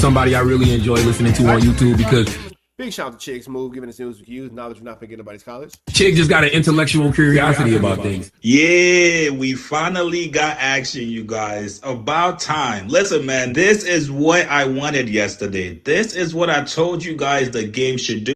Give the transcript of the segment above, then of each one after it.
somebody I really enjoy listening to on YouTube because big shout out to Chig's move, giving us news with you. Knowledge we're not forgetting nobody's college. Chig just got an intellectual curiosity about things. Yeah, we finally got action, you guys. About time. Listen, man, this is what I wanted yesterday. This is what I told you guys the game should do.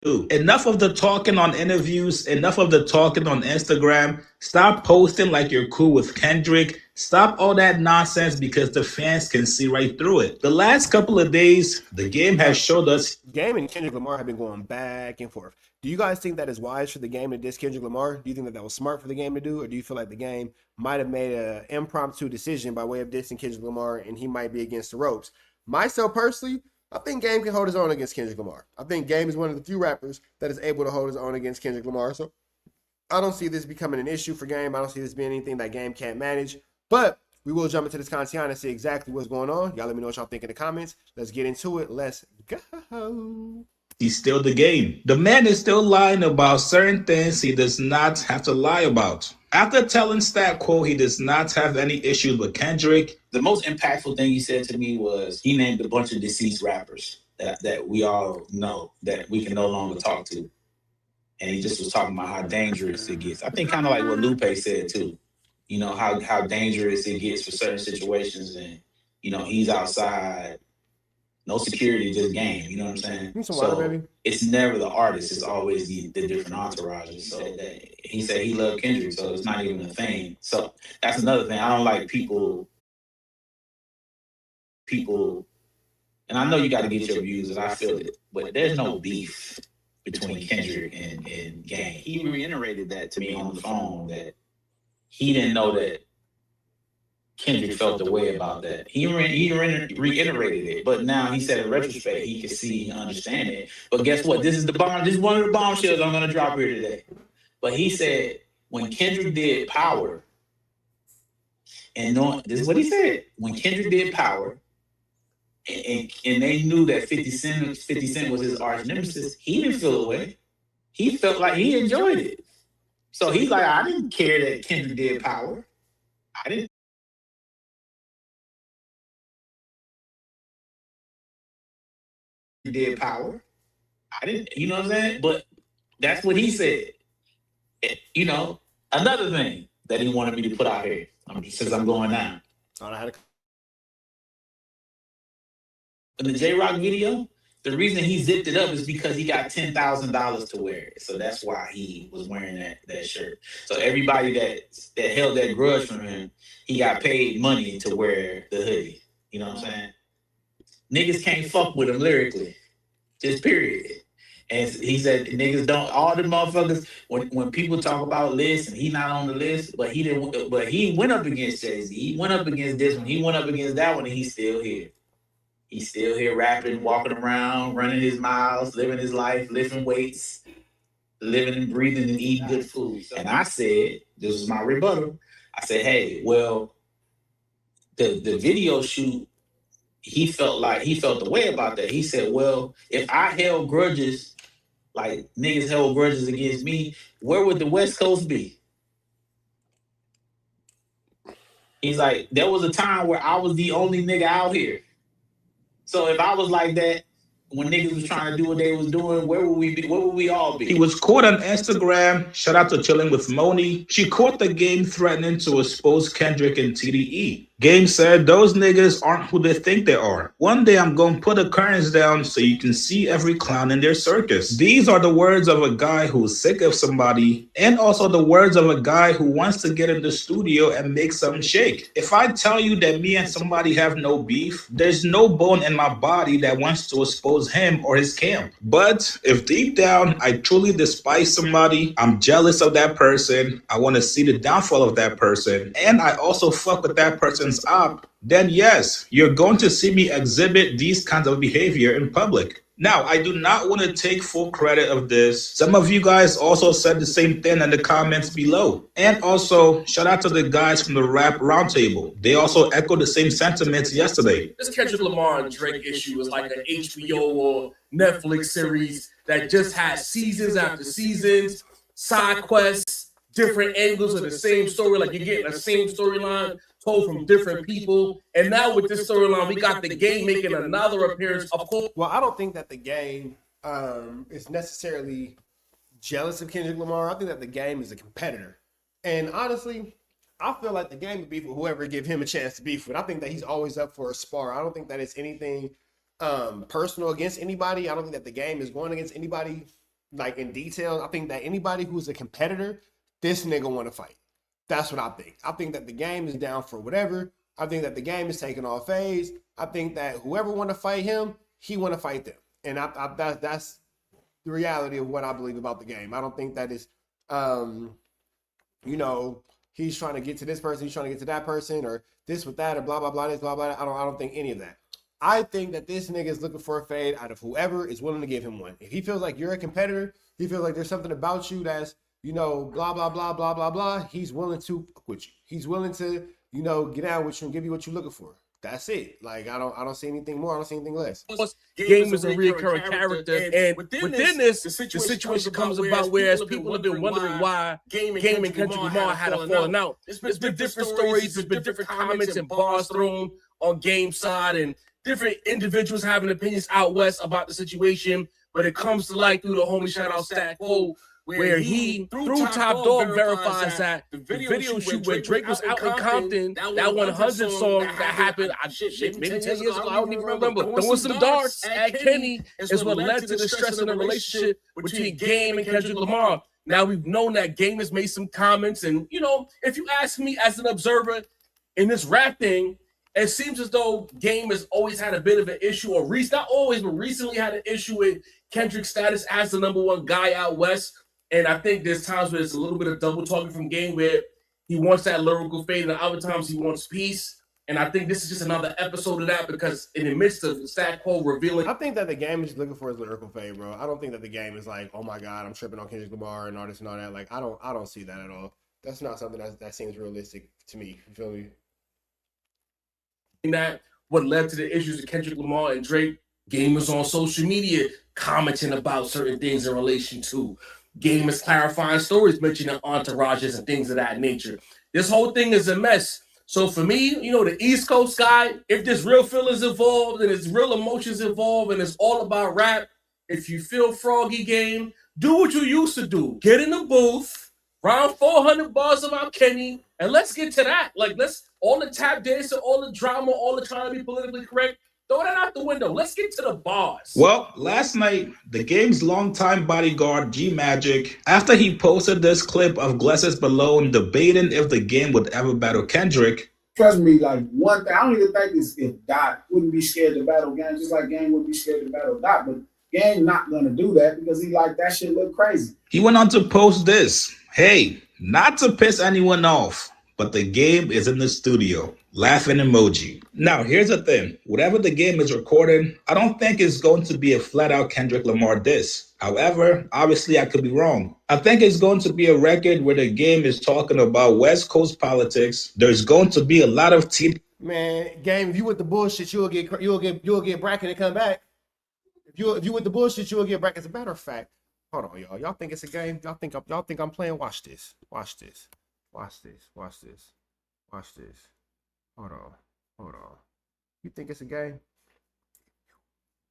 Enough of the talking on interviews, enough of the talking on Instagram. Stop posting like you're cool with Kendrick. Stop all that nonsense because the fans can see right through it. The last couple of days, the game has showed us. Game and Kendrick Lamar have been going back and forth. Do you guys think that is wise for the game to diss Kendrick Lamar? Do you think that that was smart for the game to do? Or do you feel like the game might have made an impromptu decision by way of dissing Kendrick Lamar and he might be against the ropes? Myself personally, I think Game can hold his own against Kendrick Lamar. I think Game is one of the few rappers that is able to hold his own against Kendrick Lamar. So I don't see this becoming an issue for Game. I don't see this being anything that Game can't manage. But we will jump into this content and see exactly what's going on. Y'all let me know what y'all think in the comments. Let's get into it. Let's go. He's still the game. The man is still lying about certain things he does not have to lie about. After telling Stat Quo he does not have any issues with Kendrick, the most impactful thing he said to me was he named a bunch of deceased rappers that we all know that we can no longer talk to. And he just was talking about how dangerous it gets. I think kind of like what Lupe said too. You know, how dangerous it gets for certain situations. And, you know, he's outside, no security, just game. You know what I'm saying? So water, it's never the artist. It's always the different entourages. So he said he loved Kendrick, so it's not even a thing. So that's another thing. I don't like people, and I know you got to get your views, and I feel it, but there's no beef between Kendrick and Game. He reiterated that to me on the phone that he didn't know that Kendrick felt the way about that. He reiterated it, but now he said in retrospect he can see and understand it. But guess what? This is the bomb. This is one of the bombshells I'm going to drop here today. But he said when Kendrick did Power, and this is what he said: when Kendrick did Power, and they knew that 50 Cent was his arch nemesis, he didn't feel the way. He felt like he enjoyed it. So he's like, I didn't care that Kendrick did Power. I didn't. Did Power. I didn't, you know what I'm saying? But that's what he said. You know, another thing that he wanted me to put out here, since I'm going down. In the J-Rock video, the reason he zipped it up is because he got $10,000 to wear it. So that's why he was wearing that shirt. So everybody that held that grudge from him, he got paid money to wear the hoodie. You know what I'm saying? Niggas can't fuck with him lyrically. Just period. And he said niggas don't, all the motherfuckers, when people talk about lists and he not on the list, but he went up against Jay-Z. He went up against this one. He went up against that one, and he's still here. He's still here rapping, walking around, running his miles, living his life, lifting weights, living and breathing and eating good food. And I said, this was my rebuttal. I said, hey, well, the video shoot, he felt the way about that. He said, well, if I held grudges, like niggas held grudges against me, where would the West Coast be? He's like, there was a time where I was the only nigga out here. So if I was like that, when niggas was trying to do what they was doing, where would we be? Where would we all be? He was caught on Instagram. Shout out to Chilling with Moni. She caught the Game threatening to expose Kendrick and TDE. Game said those niggas aren't who they think they are. One day I'm going to put the curtains down so you can see every clown in their circus. These are the words of a guy who's sick of somebody, and also the words of a guy who wants to get in the studio and make something shake. If I tell you that me and somebody have no beef, there's no bone in my body that wants to expose him or his camp. But if deep down I truly despise somebody, I'm jealous of that person, I want to see the downfall of that person, and I also fuck with that person's op, then yes, you're going to see me exhibit these kinds of behavior in public. Now, I do not want to take full credit of this. Some of you guys also said the same thing in the comments below. And also, shout out to the guys from the Rap Roundtable. They also echoed the same sentiments yesterday. This Kendrick Lamar and Drake issue is like an HBO or Netflix series that just has seasons after seasons, side quests, different angles of the same story. Like you're getting the same storyline told from different people. And now with this storyline, we got the Game making another appearance. Of course, Well, I don't think that the Game is necessarily jealous of Kendrick Lamar. I think that the Game is a competitor. And honestly, I feel like the Game would beef with whoever give him a chance to beef with. I think that he's always up for a spar. I don't think that it's anything personal against anybody. I don't think that the Game is going against anybody like in detail. I think that anybody who's a competitor, this nigga want to fight. That's what I think. I think that the Game is down for whatever. I think that the Game is taking off phase. I think that whoever want to fight him, he want to fight them. And that's the reality of what I believe about the Game. I don't think that is, he's trying to get to this person, he's trying to get to that person, or this with that, or blah, blah, blah, this, blah, blah. I don't think any of that. I think that this nigga is looking for a fade out of whoever is willing to give him one. If he feels like you're a competitor, he feels like there's something about you that's, blah, blah, blah, blah, blah, blah, he's willing to fuck with you. He's willing to, get out with you and give you what you're looking for. That's it. Like, I don't see anything more. I don't see anything less. Game is a recurring character. And within this, the situation comes about whereas people have been wondering why Game and Kendrick Lamar had a falling out. There's been different stories. There's been different comments and bars thrown on Game's side and different individuals having opinions out west about the situation. But it comes to light through the homie shout out Stack Cole, where he, through Top Dog, verifies that the video shoot where Drake was out in Compton, that 100 song that happened, maybe 10 years ago, I don't even remember, throwing some darts at Kenny is what led to the stress in the relationship between Game and Kendrick Lamar. Now we've known that Game has made some comments, and if you ask me as an observer in this rap thing, it seems as though Game has always had a bit of an issue, or not always, but recently had an issue with Kendrick's status as the #1 guy out west. And I think there's times where there's a little bit of double talking from Game where he wants that lyrical fade, and other times he wants peace. And I think this is just another episode of that because in the midst of Stack Cole revealing, I think that the Game is looking for his lyrical fade, bro. I don't think that the Game is like, oh my God, I'm tripping on Kendrick Lamar and all this and all that. Like, I don't see that at all. That's not something that seems realistic to me. You feel me? that what led to the issues of Kendrick Lamar and Drake. Game was on social media commenting about certain things in relation to Game is clarifying stories, mentioning entourages and things of that nature. This whole thing is a mess. So for me, the East Coast guy, if there's real feelings involved and there's real emotions involved and it's all about rap, if you feel froggy, Game, do what you used to do. Get in the booth, round 400 bars about Kenny, and let's get to that. Like, let's all the tap dancing, all the drama, all the trying to be politically correct. Throw that out the window. Let's get to the bars. Well, last night, the Game's longtime bodyguard, G Magic, after he posted this clip of Glessis Malone debating if the Game would ever battle Kendrick. Trust me, like one thing, I don't even think is if Dot wouldn't be scared to battle Game, just like Game wouldn't be scared to battle Dot, but Game not gonna do that because he like that shit look crazy. He went on to post this. Hey, not to piss anyone off, but the Game is in the studio. Laughing emoji. Now, here's the thing. Whatever the Game is recording, I don't think it's going to be a flat-out Kendrick Lamar diss. However, obviously, I could be wrong. I think it's going to be a record where the Game is talking about West Coast politics. There's going to be a lot of Man, Game, if you with the bullshit, you'll get bracket and come back. If you with the bullshit, you'll get bracket. As a matter of fact, hold on, y'all. Y'all think it's a game? Y'all think I'm playing? Watch this. Watch this. Watch this. Watch this. Watch this. Hold on. You think it's a game?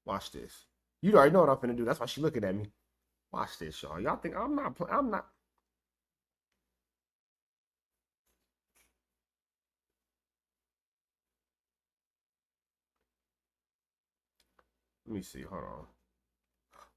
Watch this. You already know what I'm finna do. That's why she looking at me. Watch this, y'all. Y'all think I'm not. Let me see. Hold on.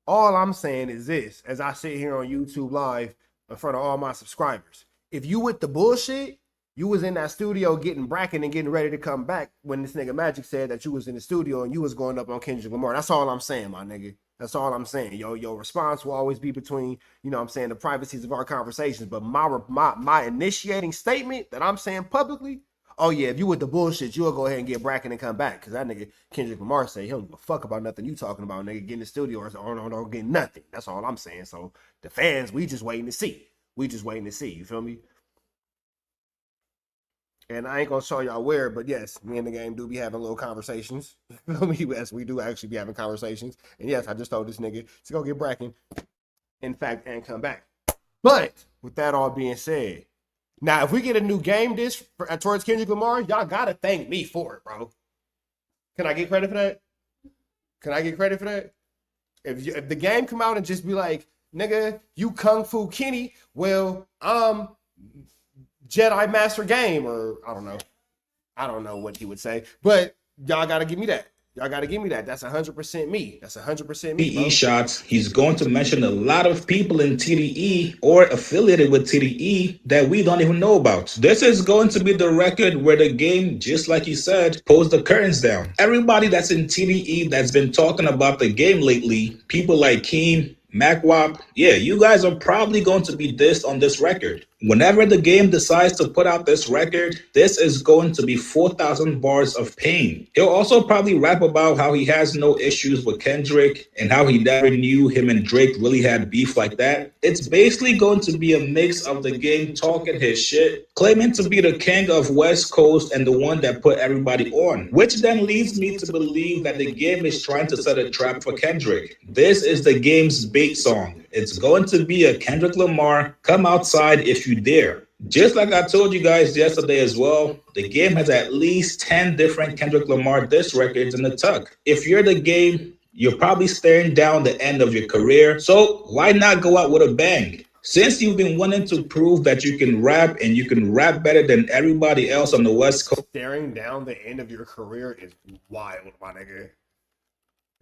All I'm saying is this: as I sit here on YouTube Live in front of all my subscribers, if you with the bullshit, you was in that studio getting bracket and getting ready to come back when this nigga Magic said that you was in the studio and you was going up on Kendrick Lamar. That's all I'm saying, my nigga. That's all I'm saying. Your response will always be between, the privacies of our conversations. But my initiating statement that I'm saying publicly, oh yeah, if you with the bullshit, you'll go ahead and get bracket and come back. Because that nigga Kendrick Lamar say he don't give a fuck about nothing you talking about, nigga. Get in the studio or don't get nothing. That's all I'm saying. So the fans, we just waiting to see. You feel me? And I ain't gonna show y'all where, but yes, me and the Game do be having little conversations. You feel me? Yes, we do actually be having conversations. And yes, I just told this nigga to go get bracken, in fact, and come back. But with that all being said, Now, if we get a new game dish towards Kendrick Lamar, y'all gotta thank me for it, bro. Can I get credit for that? Can I get credit for that? If the game come out and just be like, nigga, you Kung Fu Kenny, well, Jedi Master Game, or I don't know what he would say, but y'all gotta give me that. Y'all gotta give me that. That's 100% me. That's 100% me. TDE shots, he's going to mention a lot of people in TDE or affiliated with TDE that we don't even know about. This is going to be the record where the game, just like he said, pulls the curtains down. Everybody that's in TDE that's been talking about the game lately, people like Keem, MacWap, yeah, you guys are probably going to be dissed on this record. Whenever the game decides to put out this record, this is going to be 4,000 bars of pain. He'll also probably rap about how he has no issues with Kendrick and how he never knew him and Drake really had beef like that. It's basically going to be a mix of the game talking his shit, claiming to be the king of West Coast and the one that put everybody on, which then leads me to believe that the game is trying to set a trap for Kendrick. This is the game's bait song. It's going to be a Kendrick Lamar, come outside if you dare. Just like I told you guys yesterday as well, the game has at least 10 different Kendrick Lamar diss records in the tuck. If you're the game, you're probably staring down the end of your career, so why not go out with a bang? Since you've been wanting to prove that you can rap and you can rap better than everybody else on the West Coast. Staring down the end of your career is wild, my nigga.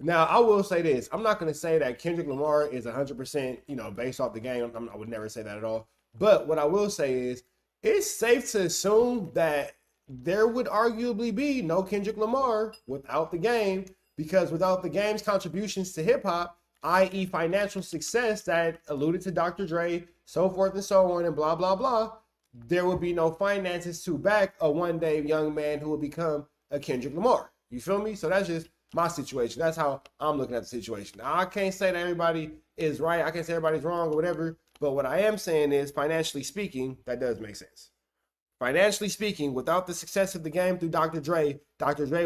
Now, I will say this. I'm not going to say that Kendrick Lamar is 100%, based off the game. I would never say that at all. But what I will say is it's safe to assume that there would arguably be no Kendrick Lamar without the game, because without the game's contributions to hip hop, i.e. financial success that alluded to Dr. Dre, so forth and so on, and blah, blah, blah, there would be no finances to back a one-day young man who will become a Kendrick Lamar. You feel me? So that's just my situation. That's how I'm looking at the situation. Now, I can't say that everybody is right. I can't say everybody's wrong or whatever. But what I am saying is, financially speaking, that does make sense. Financially speaking, without the success of the game through Dr. Dre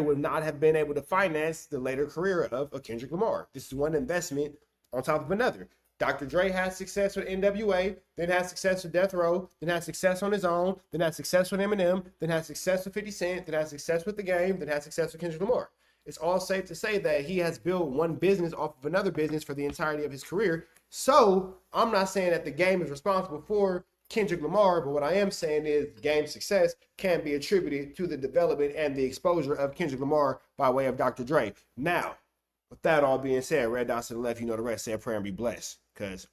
would not have been able to finance the later career of a Kendrick Lamar. This is one investment on top of another. Dr. Dre had success with NWA, then had success with Death Row, then had success on his own, then had success with Eminem, then had success with 50 Cent, then had success with the game, then had success with Kendrick Lamar. It's all safe to say that he has built one business off of another business for the entirety of his career. So I'm not saying that the game is responsible for Kendrick Lamar, but what I am saying is game success can be attributed to the development and the exposure of Kendrick Lamar by way of Dr. Dre. Now, with that all being said, red dots to the left, you know the rest. Say a prayer and be blessed, because